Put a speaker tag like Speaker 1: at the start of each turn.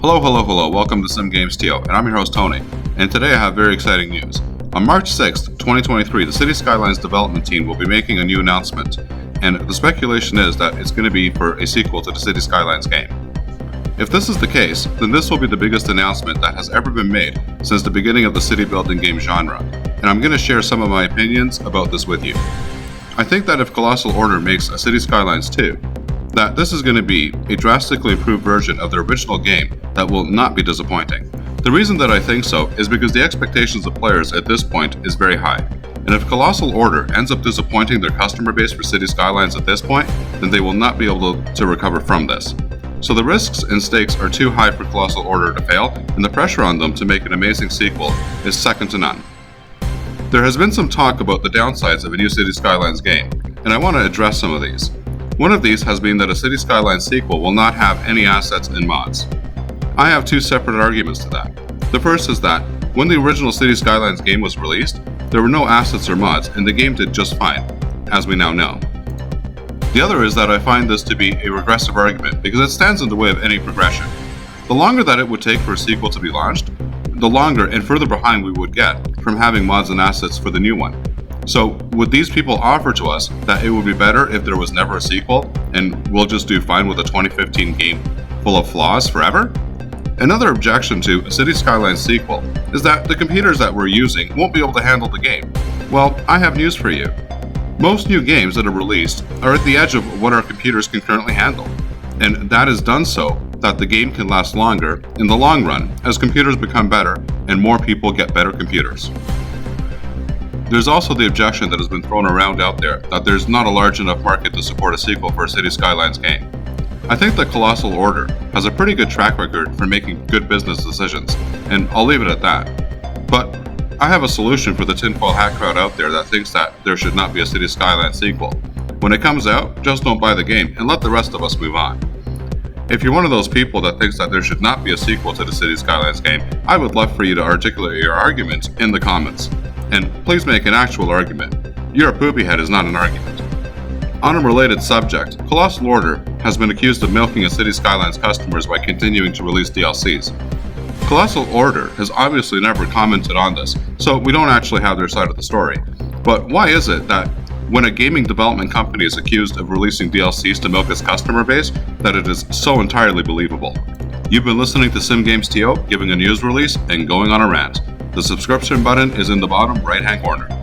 Speaker 1: Hello, welcome to Sim Games TO, and I'm your host Tony, and today I have very exciting news. On March 6th, 2023, the City Skylines development team will be making a new announcement, and the speculation is that it's going to be for a sequel to the City Skylines game. If this is the case, then this will be the biggest announcement that has ever been made since the beginning of the city building game genre, and I'm going to share some of my opinions about this with you. I think that if Colossal Order makes a City Skylines 2, that this is going to be a drastically improved version of the original game that will not be disappointing. The reason that I think so is because the expectations of players at this point is very high, and if Colossal Order ends up disappointing their customer base for City Skylines at this point, then they will not be able to recover from this. So the risks and stakes are too high for Colossal Order to fail, and the pressure on them to make an amazing sequel is second to none. There has been some talk about the downsides of a new City Skylines game, and I want to address some of these. One of these has been that a City Skylines sequel will not have any assets and mods. I have two separate arguments to that. The first is that when the original City Skylines game was released, there were no assets or mods, and the game did just fine, as we now know. The other is that I find this to be a regressive argument because it stands in the way of any progression. The longer that it would take for a sequel to be launched, the longer and further behind we would get from having mods and assets for the new one. So would these people offer to us that it would be better if there was never a sequel and we'll just do fine with a 2015 game full of flaws forever? Another objection to a City Skylines sequel is that the computers that we're using won't be able to handle the game. Well, I have news for you. Most new games that are released are at the edge of what our computers can currently handle, and that is done so that the game can last longer in the long run as computers become better and more people get better computers. There's also the objection that has been thrown around out there that there's not a large enough market to support a sequel for a City Skylines game. I think that Colossal Order has a pretty good track record for making good business decisions, and I'll leave it at that. But I have a solution for the tinfoil hat crowd out there that thinks that there should not be a City Skylines sequel. When it comes out, just don't buy the game and let the rest of us move on. If you're one of those people that thinks that there should not be a sequel to the City Skylines game, I would love for you to articulate your argument in the comments. And please make an actual argument. You're a poopy head is not an argument. On a related subject, Colossal Order has been accused of milking a City Skylines customers by continuing to release DLCs. Colossal Order has obviously never commented on this, so we don't actually have their side of the story. But why is it that when a gaming development company is accused of releasing DLCs to milk its customer base, that it is so entirely believable? You've been listening to Sim Games TO, giving a news release and going on a rant. The subscription button is in the bottom right-hand corner.